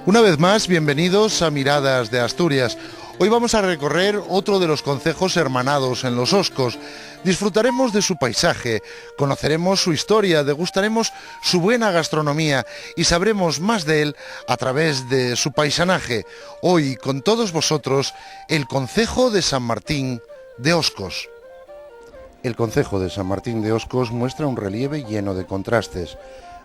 Una vez más, bienvenidos a Miradas de Asturias. Hoy vamos a recorrer otro de los concejos hermanados en Los Oscos. Disfrutaremos de su paisaje, conoceremos su historia, degustaremos su buena gastronomía y sabremos más de él a través de su paisanaje. Hoy, con todos vosotros, el concejo de San Martín de Oscos. El concejo de San Martín de Oscos muestra un relieve lleno de contrastes.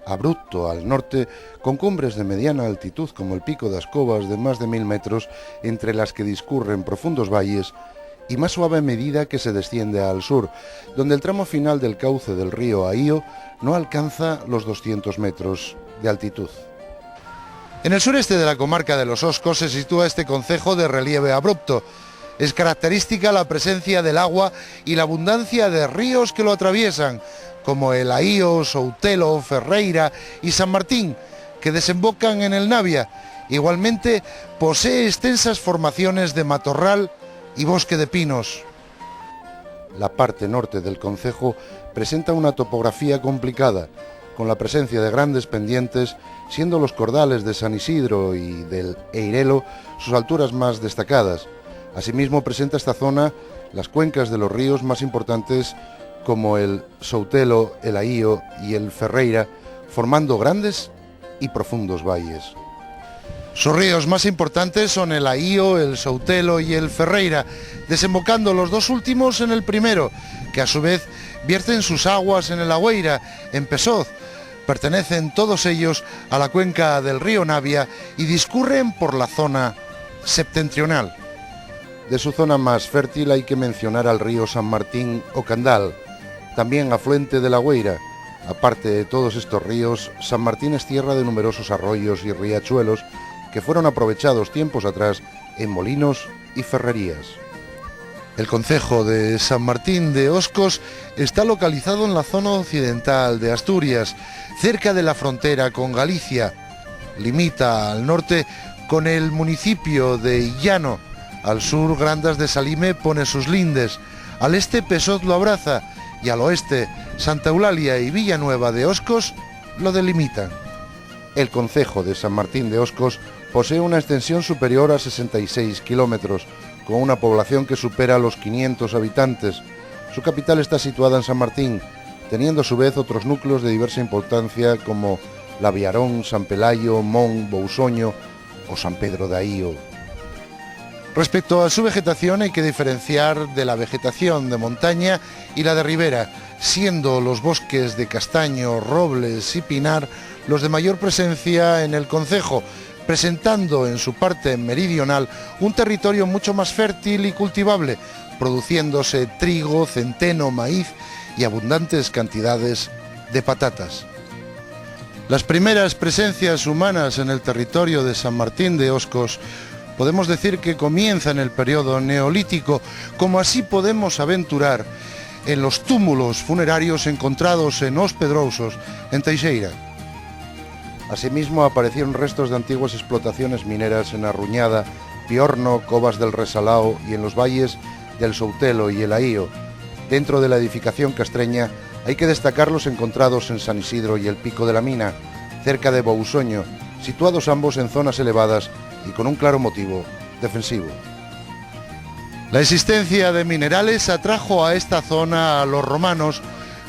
Abrupto al norte, con cumbres de mediana altitud como el Pico das Covas de más de 1000 metros, entre las que discurren profundos valles, y más suave medida que se desciende al sur, donde el tramo final del cauce del río Ahío no alcanza los 200 metros de altitud. En el sureste de la comarca de Los Oscos se sitúa este concejo de relieve abrupto. Es característica la presencia del agua y la abundancia de ríos que lo atraviesan, como el Ahío, Soutelo, Ferreira y San Martín, que desembocan en el Navia. Igualmente posee extensas formaciones de matorral y bosque de pinos. La parte norte del concejo presenta una topografía complicada, con la presencia de grandes pendientes, siendo los cordales de San Isidro y del Eirelo sus alturas más destacadas. Asimismo presenta esta zona las cuencas de los ríos más importantes como el Soutelo, el Ahío y el Ferreira, formando grandes y profundos valles. Sus ríos más importantes son el Ahío, el Soutelo y el Ferreira, desembocando los dos últimos en el primero, que a su vez vierten sus aguas en el Agüeira, en Pesoz. Pertenecen todos ellos a la cuenca del río Navia y discurren por la zona septentrional. De su zona más fértil hay que mencionar al río San Martín o Candal, también afluente del Agüeira. Aparte de todos estos ríos, San Martín es tierra de numerosos arroyos y riachuelos que fueron aprovechados tiempos atrás en molinos y ferrerías. El concejo de San Martín de Oscos está localizado en la zona occidental de Asturias, cerca de la frontera con Galicia. Limita al norte con el municipio de Illano. Al sur, Grandas de Salime pone sus lindes. Al este, Pesoz lo abraza. Y al oeste, Santa Eulalia y Villanueva de Oscos lo delimitan. El concejo de San Martín de Oscos posee una extensión superior a 66 kilómetros, con una población que supera los 500 habitantes. Su capital está situada en San Martín, teniendo a su vez otros núcleos de diversa importancia como Laviarón, San Pelayo, Mon, Bousoño o San Pedro de Ahío. Respecto a su vegetación hay que diferenciar de la vegetación de montaña y la de ribera, siendo los bosques de castaño, robles y pinar los de mayor presencia en el concejo, presentando en su parte meridional un territorio mucho más fértil y cultivable, produciéndose trigo, centeno, maíz y abundantes cantidades de patatas. Las primeras presencias humanas en el territorio de San Martín de Oscos podemos decir que comienza en el periodo neolítico, como así podemos aventurar en los túmulos funerarios encontrados en Os Pedrousos, en Teixeira. Asimismo aparecieron restos de antiguas explotaciones mineras en Arruñada, Piorno, Covas del Resalao y en los valles del Soutelo y el Ahío. Dentro de la edificación castreña hay que destacar los encontrados en San Isidro y el Pico de la Mina, cerca de Bousoño, situados ambos en zonas elevadas y con un claro motivo defensivo. La existencia de minerales atrajo a esta zona a los romanos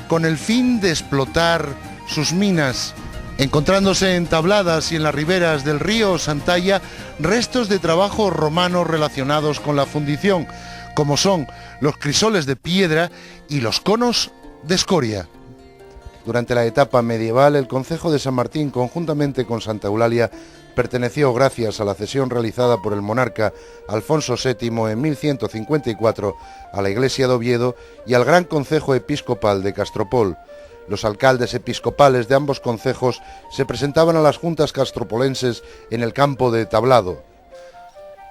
con el fin de explotar sus minas, encontrándose entabladas y en las riberas del río Santalla restos de trabajos romanos relacionados con la fundición, como son los crisoles de piedra y los conos de escoria. Durante la etapa medieval, el concejo de San Martín, conjuntamente con Santa Eulalia, perteneció, gracias a la cesión realizada por el monarca Alfonso VII en 1154, a la iglesia de Oviedo y al Gran Concejo Episcopal de Castropol. Los alcaldes episcopales de ambos concejos se presentaban a las juntas castropolenses en el campo de Tablado.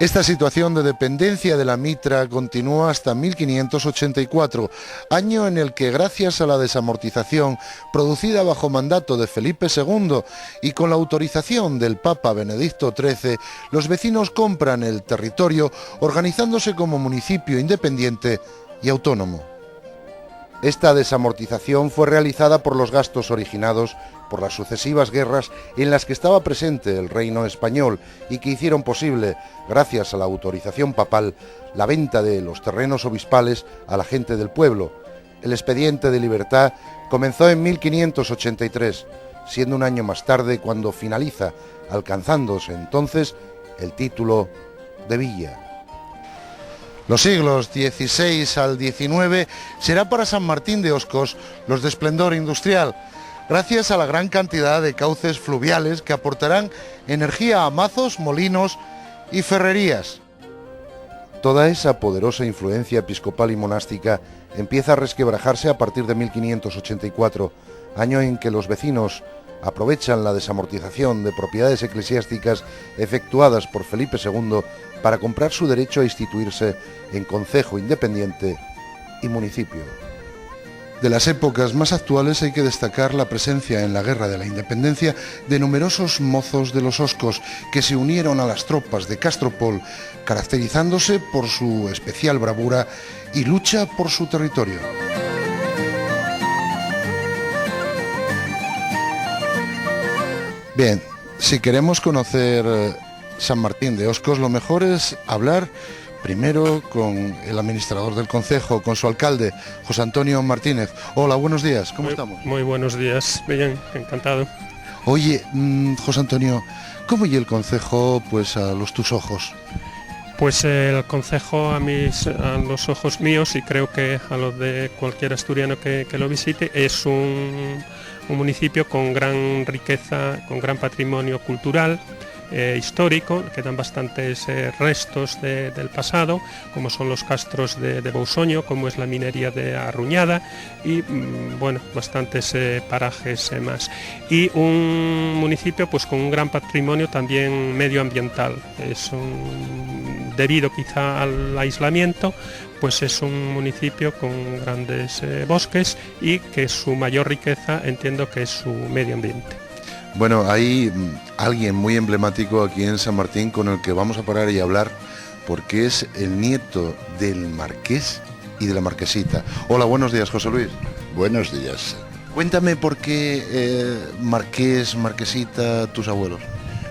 Esta situación de dependencia de la mitra continuó hasta 1584, año en el que, gracias a la desamortización producida bajo mandato de Felipe II y con la autorización del Papa Benedicto XIII, los vecinos compran el territorio organizándose como municipio independiente y autónomo. Esta desamortización fue realizada por los gastos originados por las sucesivas guerras en las que estaba presente el reino español y que hicieron posible, gracias a la autorización papal, la venta de los terrenos obispales a la gente del pueblo. El expediente de libertad comenzó en 1583, siendo un año más tarde cuando finaliza, alcanzándose entonces el título de villa. Los siglos XVI al XIX será para San Martín de Oscos los de esplendor industrial, gracias a la gran cantidad de cauces fluviales que aportarán energía a mazos, molinos y ferrerías. Toda esa poderosa influencia episcopal y monástica empieza a resquebrajarse a partir de 1584, año en que los vecinos aprovechan la desamortización de propiedades eclesiásticas efectuadas por Felipe II para comprar su derecho a instituirse en concejo independiente y municipio. De las épocas más actuales hay que destacar la presencia en la Guerra de la Independencia de numerosos mozos de los Oscos que se unieron a las tropas de Castropol, caracterizándose por su especial bravura y lucha por su territorio. Bien, si queremos conocer San Martín de Oscos, lo mejor es hablar primero con el administrador del concejo, con su alcalde, José Antonio Martínez. Hola, buenos días, ¿cómo estamos? Muy buenos días, bien, encantado. Oye, José Antonio, ¿cómo y el concejo pues a tus ojos? Pues el concejo a los ojos míos, y creo que a los de cualquier asturiano que lo visite, es un municipio con gran riqueza, con gran patrimonio cultural, histórico. Quedan bastantes restos del pasado, como son los castros de Bousoño, como es la minería de Arruñada y bueno, bastantes parajes más. Y un municipio pues con un gran patrimonio también medioambiental. Debido quizá al aislamiento, pues es un municipio con grandes bosques y que su mayor riqueza entiendo que es su medio ambiente. Bueno, hay alguien muy emblemático aquí en San Martín con el que vamos a parar y hablar porque es el nieto del marqués y de la marquesita. Hola, buenos días, José Luis. Buenos días. Cuéntame por qué marqués, marquesita, tus abuelos.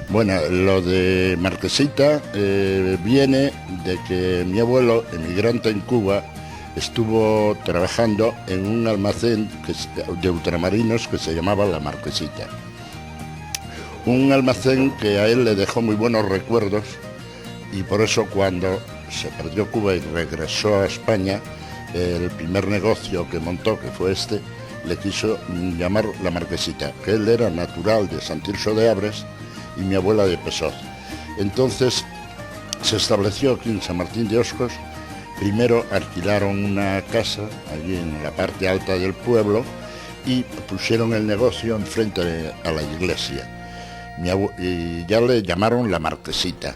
Bueno, lo de marquesita viene de que mi abuelo, emigrante en Cuba, estuvo trabajando en un almacén de ultramarinos que se llamaba La Marquesita. Un almacén que a él le dejó muy buenos recuerdos y por eso cuando se perdió Cuba y regresó a España, el primer negocio que montó, que fue este, le quiso llamar La Marquesita, que él era natural de Sant Tirso de Abres y mi abuela de Pessoz. Entonces se estableció aquí en San Martín de Oscos. Primero alquilaron una casa allí en la parte alta del pueblo y pusieron el negocio enfrente a la iglesia. Y ya le llamaron La Marquesita.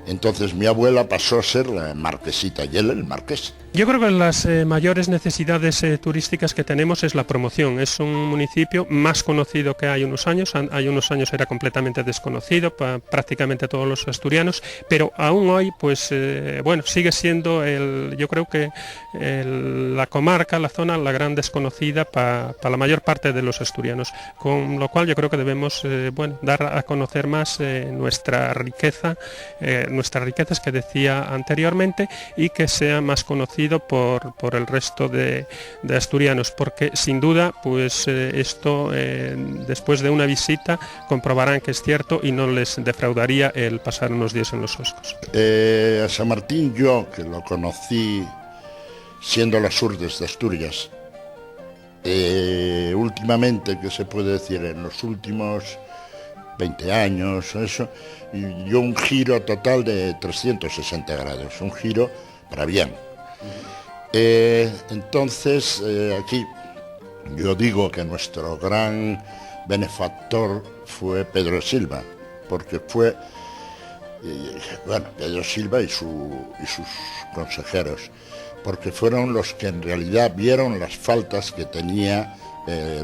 Entonces mi abuela pasó a ser la marquesita y él el marqués. Yo creo que las mayores necesidades turísticas que tenemos es la promoción. Es un municipio más conocido que hay unos años. Hay unos años era completamente desconocido para prácticamente todos los asturianos, pero aún hoy, pues bueno, sigue siendo yo creo que la comarca, la zona, la gran desconocida para la mayor parte de los asturianos. Con lo cual yo creo que debemos bueno, dar a conocer más nuestras riquezas que decía anteriormente y que sea más conocido por el resto de asturianos, porque sin duda pues esto después de una visita comprobarán que es cierto y no les defraudaría el pasar unos días en los Oscos. A San Martín, yo que lo conocí siendo las Urdes de Asturias, últimamente, que se puede decir, en los últimos 20 años, eso, dio un giro total de 360 grados, un giro para bien. Entonces, aquí yo digo que nuestro gran benefactor fue Pedro Silva, porque fue, bueno, Pedro Silva y sus consejeros, porque fueron los que en realidad vieron las faltas que tenía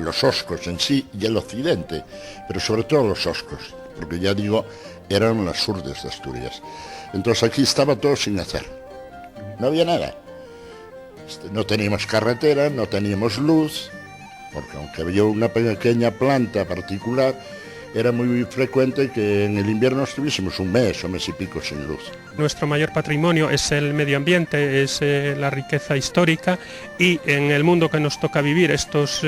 los Oscos en sí y el occidente, pero sobre todo los Oscos, porque ya digo, eran las Urdes de Asturias. Entonces aquí estaba todo sin hacer, no había nada. No teníamos carretera, no teníamos luz, porque aunque había una pequeña planta particular, era muy frecuente que en el invierno estuviésemos un mes y pico sin luz. Nuestro mayor patrimonio es el medio ambiente, es la riqueza histórica, y en el mundo que nos toca vivir estos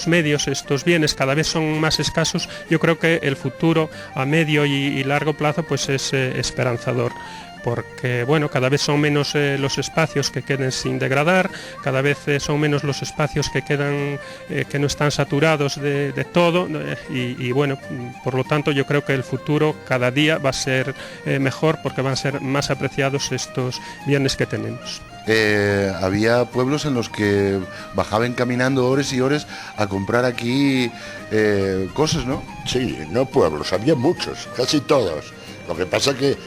medios, estos bienes cada vez son más escasos. Yo creo que el futuro a medio y largo plazo pues es esperanzador, porque bueno, cada vez son menos los espacios que queden sin degradar, cada vez son menos los espacios que quedan que no están saturados de todo, y bueno, por lo tanto yo creo que el futuro cada día va a ser mejor, porque van a ser más apreciados estos bienes que tenemos. Había pueblos en los que bajaban caminando horas y horas a comprar aquí cosas, ¿no? Sí, no pueblos, había muchos, casi todos. Lo que pasa que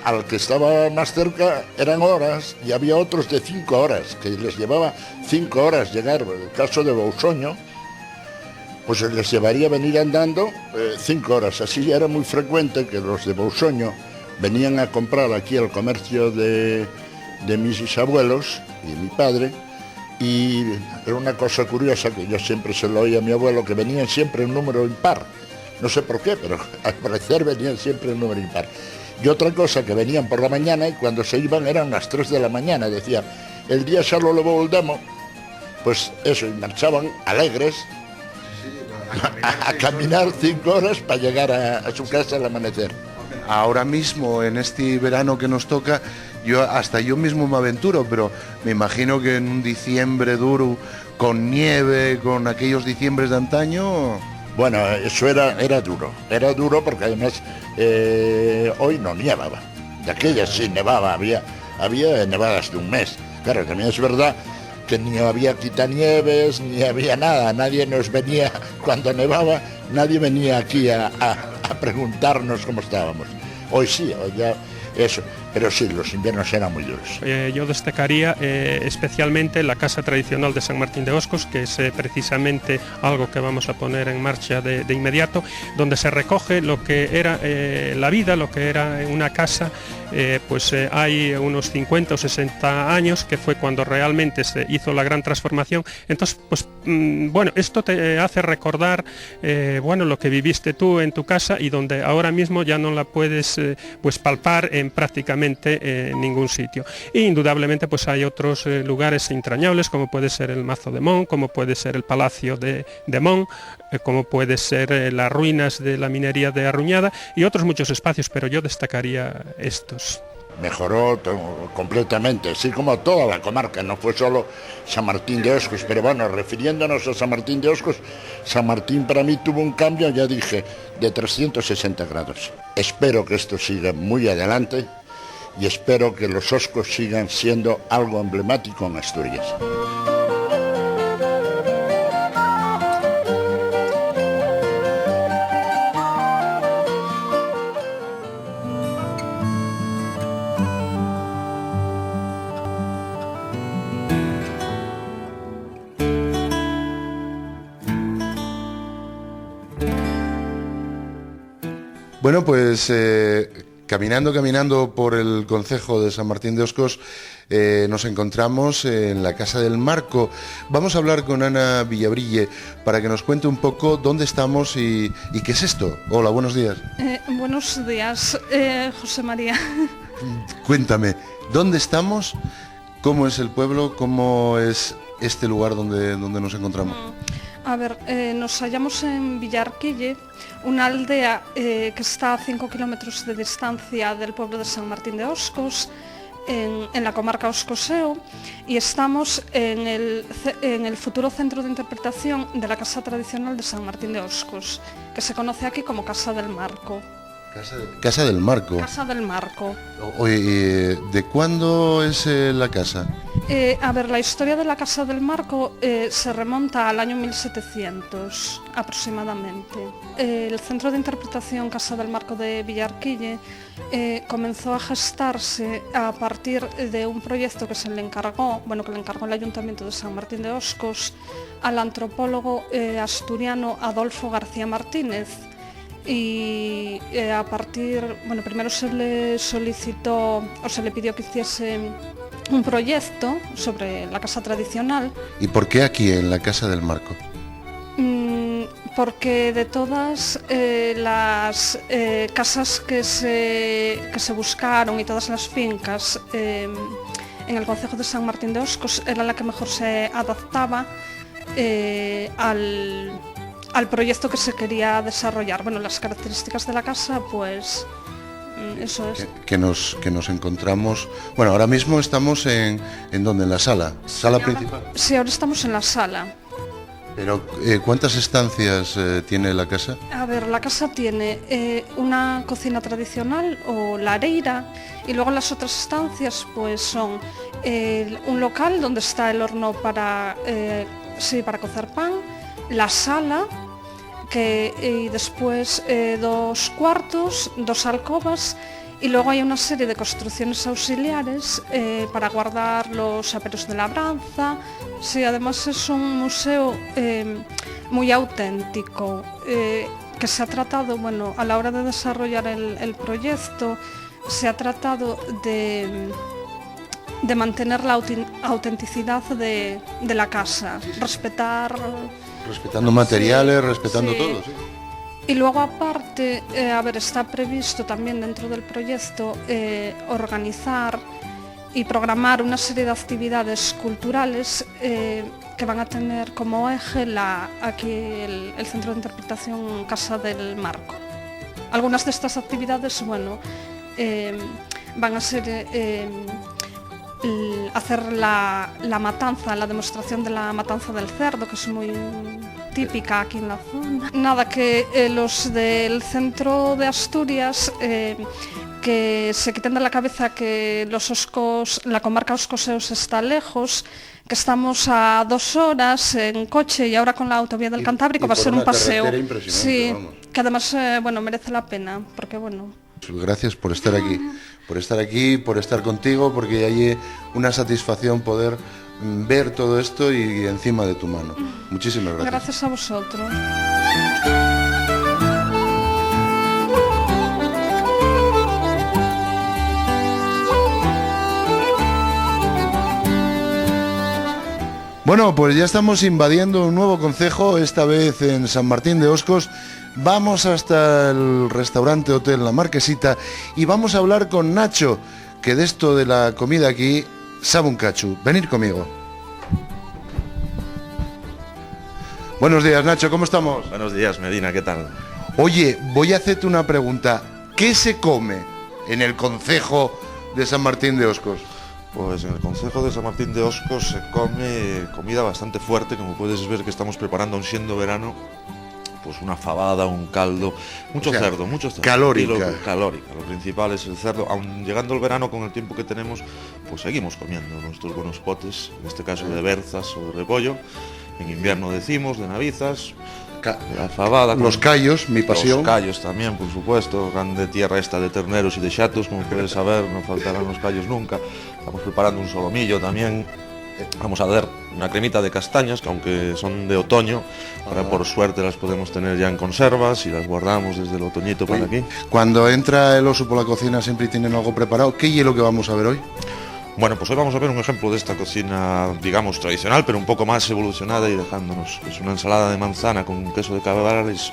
al que estaba más cerca eran horas, y había otros de 5 horas, que les llevaba 5 horas llegar. El caso de Bousoño, pues les llevaría venir andando 5 horas. Así era muy frecuente que los de Bousoño venían a comprar aquí al comercio de mis abuelos y mi padre, y era una cosa curiosa que yo siempre se lo oía a mi abuelo, que venían siempre en número impar. No sé por qué, pero al parecer venían siempre en número impar. Y otra cosa, que venían por la mañana y cuando se iban eran las 3 de la mañana, decían, el día solo lo volvemos, pues eso, y marchaban alegres a caminar 5 horas para llegar a su casa al amanecer. Ahora mismo, en este verano que nos toca, hasta yo mismo me aventuro, pero me imagino que en un diciembre duro, con nieve, con aquellos diciembres de antaño... Bueno, eso era duro porque además hoy no nevaba. De aquellas sí nevaba, había nevadas de un mes. Claro, también es verdad que ni había quitanieves, ni había nada. Nadie nos venía, cuando nevaba, nadie venía aquí a preguntarnos cómo estábamos. Hoy sí, hoy ya eso. Pero sí, los inviernos eran muy duros. Yo destacaría especialmente la casa tradicional de San Martín de Oscos, que es precisamente algo que vamos a poner en marcha de inmediato, donde se recoge lo que era la vida, lo que era una casa. Hay unos 50 o 60 años, que fue cuando realmente se hizo la gran transformación. Entonces, esto te hace recordar lo que viviste tú en tu casa, y donde ahora mismo ya no la puedes palpar en prácticamente ningún sitio. E indudablemente pues hay otros lugares entrañables, como puede ser el Mazo de Mon, como puede ser el Palacio de Mon, como puede ser las ruinas de la minería de Arruñada, y otros muchos espacios, pero yo destacaría estos. Mejoró completamente, así como toda la comarca, no fue solo San Martín de Oscos, pero bueno, refiriéndonos a San Martín de Oscos, San Martín para mí tuvo un cambio, ya dije, de 360 grados. Espero que esto siga muy adelante y espero que los Oscos sigan siendo algo emblemático en Asturias. Bueno, pues caminando por el concejo de San Martín de Oscos, nos encontramos en la Casa del Marco. Vamos a hablar con Ana Villabrille para que nos cuente un poco dónde estamos y qué es esto. Hola, buenos días. Buenos días, José María. Cuéntame, ¿dónde estamos? ¿Cómo es el pueblo? ¿Cómo es este lugar donde nos encontramos? A ver, nos hallamos en Villarquille, una aldea que está a 5 kilómetros de distancia del pueblo de San Martín de Oscos, en la comarca Oscoseo, y estamos en el futuro centro de interpretación de la casa tradicional de San Martín de Oscos, que se conoce aquí como Casa del Marco. Casa del Marco. Casa del Marco. Oye, ¿de cuándo es la casa? A ver, la historia de la Casa del Marco se remonta al año 1700 aproximadamente. El centro de interpretación Casa del Marco de Villarquille comenzó a gestarse a partir de un proyecto que le encargó el Ayuntamiento de San Martín de Oscos al antropólogo asturiano Adolfo García Martínez. Y primero se le solicitó o se le pidió que hiciese un proyecto sobre la casa tradicional. ¿Y por qué aquí, en la Casa del Marco? Porque de todas las casas que se buscaron y todas las fincas en el concejo de San Martín de Oscos, era la que mejor se adaptaba al proyecto que se quería desarrollar. Bueno, las características de la casa, pues eso es. Que nos encontramos... Bueno, ahora mismo estamos en ¿dónde? En la sala principal. Sí, ahora estamos en la sala. Pero, ¿cuántas estancias tiene la casa? A ver, la casa tiene una cocina tradicional o lareira, y luego las otras estancias pues son un local donde está el horno para cocer pan, la sala, y después 2 cuartos, 2 alcobas, y luego hay una serie de construcciones auxiliares para guardar los aperos de labranza. Sí, además es un museo muy auténtico, que se ha tratado, bueno, a la hora de desarrollar el proyecto, se ha tratado de mantener la autenticidad de la casa, Respetando materiales, respetando sí. todo, sí. Y luego aparte, está previsto también dentro del proyecto organizar y programar una serie de actividades culturales que van a tener como eje aquí el Centro de Interpretación Casa del Marco. Algunas de estas actividades, bueno, van a ser hacer la matanza, la demostración de la matanza del cerdo, que es muy típica aquí en la zona. Nada, que los del centro de Asturias que se quiten de la cabeza que los Oscos, la comarca Oscoseos está lejos, que estamos a 2 horas en coche, y ahora con la autovía del Cantábrico va a ser un paseo. Sí, vamos. Que además merece la pena, porque bueno. Gracias por estar aquí, por estar contigo, porque hay una satisfacción poder ver todo esto y encima de tu mano. Muchísimas gracias. Gracias a vosotros. Bueno, pues ya estamos invadiendo un nuevo concejo, esta vez en San Martín de Oscos. Vamos hasta el restaurante Hotel La Marquesita y vamos a hablar con Nacho, que de esto de la comida aquí sabe un cachu. Venid conmigo. Buenos días, Nacho, ¿cómo estamos? Buenos días, Medina, ¿qué tal? Oye, voy a hacerte una pregunta. ¿Qué se come en el concejo de San Martín de Oscos? Pues en el concejo de San Martín de Oscos se come comida bastante fuerte, como puedes ver que estamos preparando aún siendo verano, pues una fabada, un caldo, mucho cerdo. Calórica. Calórica, lo principal es el cerdo. Aún llegando el verano, con el tiempo que tenemos, pues seguimos comiendo nuestros buenos potes, en este caso de berzas o de repollo. En invierno decimos, de navizas, la fabada. Los callos, mi pasión. Los callos también, por supuesto, grande tierra esta de terneros y de chatos, como puedes saber, no faltarán los callos nunca. Estamos preparando un solomillo también. Vamos a hacer una cremita de castañas, que aunque son de otoño, ahora por suerte las podemos tener ya en conservas y las guardamos desde el otoñito para aquí. Cuando entra el oso por la cocina siempre tienen algo preparado. ¿Qué hielo que vamos a ver hoy? Bueno, pues hoy vamos a ver un ejemplo de esta cocina, digamos, tradicional, pero un poco más evolucionada y dejándonos. Es una ensalada de manzana con queso de cabrales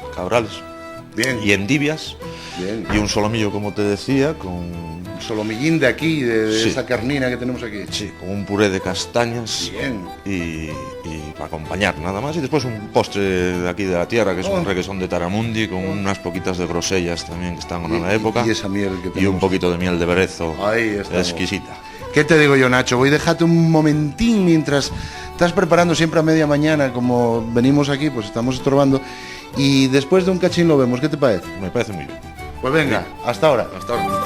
bien, y endivias, bien, y un solomillo, como te decía, con... solomillín de aquí, de sí, esa carnina que tenemos aquí. Sí, con un puré de castañas. Bien. Y para acompañar nada más. Y después un postre de aquí de la tierra, que es un requesón de Taramundi, con unas poquitas de grosellas también que están en la época. Y esa miel que tenemos. Y un poquito de miel de brezo. Ahí está. Exquisita. ¿Qué te digo yo, Nacho? Voy a dejarte un momentín mientras estás preparando, siempre a media mañana, como venimos aquí, pues estamos estorbando. Y después de un cachín lo vemos. ¿Qué te parece? Me parece muy bien. Pues venga, sí. Hasta ahora. Hasta ahora.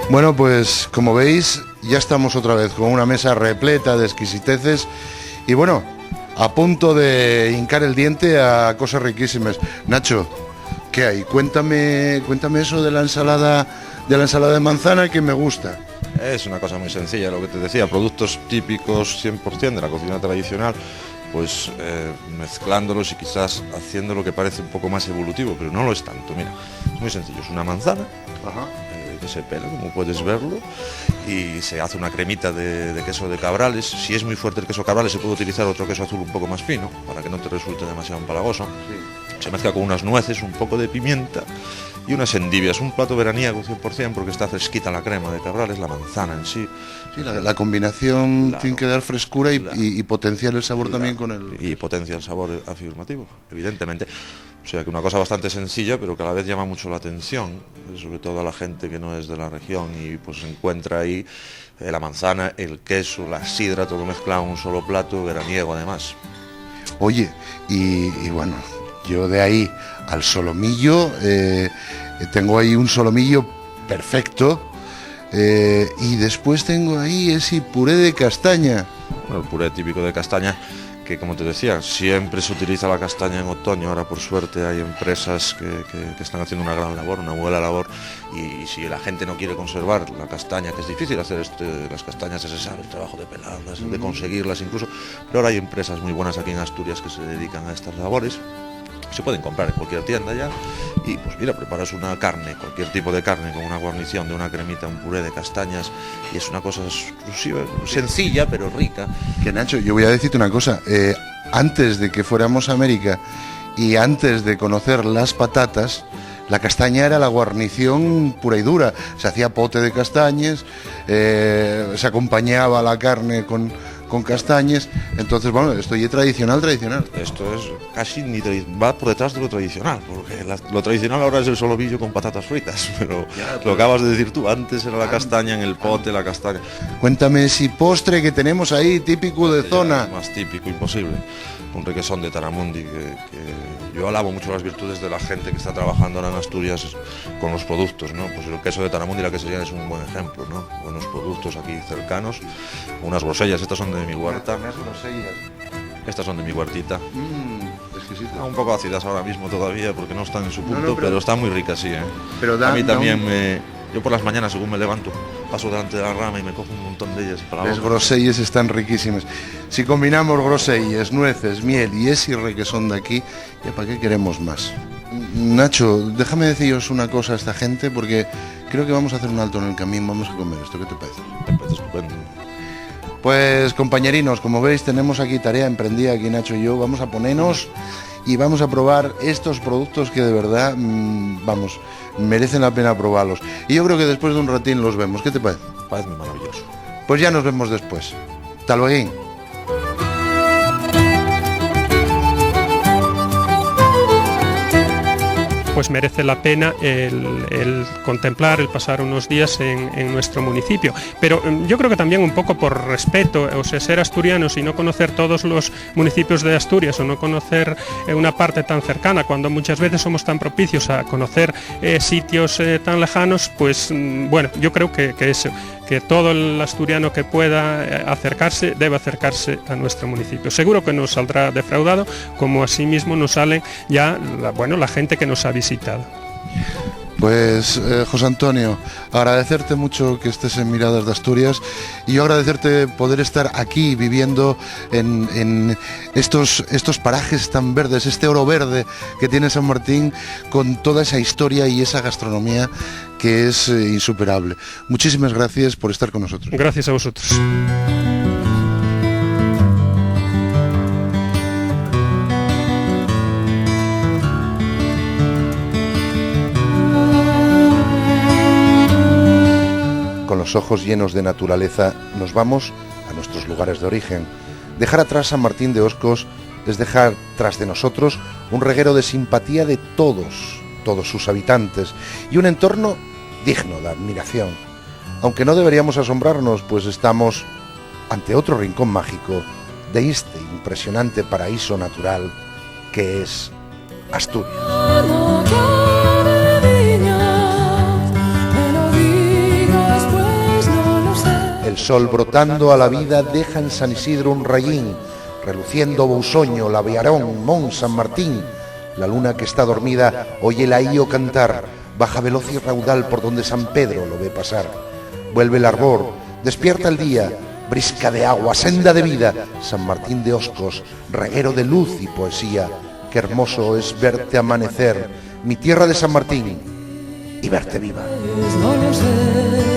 Bueno, pues como veis, ya estamos otra vez con una mesa repleta de exquisiteces y bueno, a punto de hincar el diente a cosas riquísimas. Nacho, ¿qué hay? Cuéntame eso de la ensalada de manzana, que me gusta. Es una cosa muy sencilla, lo que te decía, productos típicos 100% de la cocina tradicional. pues mezclándolos y quizás haciendo lo que parece un poco más evolutivo, pero no lo es tanto. Mira, es muy sencillo, es una manzana que se pela, como puedes verlo, y se hace una cremita de queso de Cabrales. Si es muy fuerte el queso Cabrales, se puede utilizar otro queso azul un poco más fino, para que no te resulte demasiado empalagoso. Se mezcla con unas nueces, un poco de pimienta y unas endivias. Un plato veraniego 100%, porque está fresquita la crema de Cabrales, la manzana en sí. Sí, la combinación tiene que dar frescura y potenciar el sabor también con el... Y potencia el sabor afirmativo, evidentemente. O sea que una cosa bastante sencilla, pero que a la vez llama mucho la atención, sobre todo a la gente que no es de la región, y pues encuentra ahí la manzana, el queso, la sidra, todo mezclado en un solo plato, veraniego además. Oye, y bueno, yo de ahí al solomillo, tengo ahí un solomillo perfecto, y después tengo ahí ese puré de castaña. Bueno, el puré típico de castaña, que como te decía, siempre se utiliza la castaña en otoño. Ahora por suerte hay empresas que están haciendo una gran labor, una buena labor, y si la gente no quiere conservar la castaña, que es difícil hacer las castañas, se sabe el trabajo de pelarlas, de conseguirlas incluso, pero ahora hay empresas muy buenas aquí en Asturias que se dedican a estas labores. Se pueden comprar en cualquier tienda ya, y pues mira, preparas una carne, cualquier tipo de carne, con una guarnición de una cremita, un puré de castañas, y es una cosa exclusiva, sencilla pero rica. Que Nacho, yo voy a decirte una cosa, antes de que fuéramos a América y antes de conocer las patatas, la castaña era la guarnición pura y dura. Se hacía pote de castañas, se acompañaba la carne con castañas. Entonces, bueno, esto ya es tradicional. Esto es casi va por detrás de lo tradicional, porque lo tradicional ahora es el solomillo con patatas fritas, pero lo acabas de decir tú, antes era la castaña en el pote, la castaña. Cuéntame si postre que tenemos ahí, típico de zona. Más típico, imposible. Un requesón de Taramundi, que yo alabo mucho las virtudes de la gente que está trabajando ahora en Asturias con los productos, ¿no? Pues el queso de Taramundi, la quesería, es un buen ejemplo, ¿no? Buenos productos aquí cercanos, unas grosellas, estas son de mi huerta. Estas son de mi huertita. Exquisito. Un poco ácidas ahora mismo todavía porque no están en su punto, pero están muy ricas, sí, ¿eh? Pero a mí también yo por las mañanas, según me levanto, paso delante de la rama y me cojo un montón de ellas para las groselles están riquísimas. Si combinamos groselles, nueces, miel y ese requesón de aquí, ¿ya para qué queremos más? Nacho, déjame deciros una cosa a esta gente, porque creo que vamos a hacer un alto en el camino, vamos a comer esto, ¿qué te parece? Me parece estupendo. Pues compañerinos, como veis tenemos aquí tarea emprendida, aquí Nacho y yo, vamos a ponernos y vamos a probar estos productos que de verdad, vamos, merecen la pena probarlos. Y yo creo que después de un ratín los vemos, ¿qué te parece? Parece maravilloso. Pues ya nos vemos después. Hasta luego. Pues merece la pena el contemplar, el pasar unos días en nuestro municipio. Pero yo creo que también un poco por respeto, o sea, ser asturianos y no conocer todos los municipios de Asturias, o no conocer una parte tan cercana, cuando muchas veces somos tan propicios a conocer sitios tan lejanos, pues bueno, yo creo que todo el asturiano que pueda acercarse, debe acercarse a nuestro municipio. Seguro que nos saldrá defraudado, como asimismo nos salen ya la gente que nos ha visitado. Pues José Antonio, agradecerte mucho que estés en Miradas de Asturias, y yo agradecerte poder estar aquí viviendo en estos parajes tan verdes, este oro verde que tiene San Martín, con toda esa historia y esa gastronomía que es insuperable. Muchísimas gracias por estar con nosotros. Gracias a vosotros. Con los ojos llenos de naturaleza nos vamos a nuestros lugares de origen. Dejar atrás San Martín de Oscos es dejar tras de nosotros un reguero de simpatía de todos sus habitantes, y un entorno digno de admiración. Aunque no deberíamos asombrarnos, pues estamos ante otro rincón mágico de este impresionante paraíso natural que es Asturias. El sol brotando a la vida deja en San Isidro un rayín, reluciendo Bousoño, Laviarón, Mon, San Martín. La luna que está dormida oye el ahío cantar, baja veloz y raudal por donde San Pedro lo ve pasar. Vuelve el arbor, despierta el día, brisca de agua, senda de vida, San Martín de Oscos, reguero de luz y poesía. Qué hermoso es verte amanecer, mi tierra de San Martín, y verte viva. No lo sé.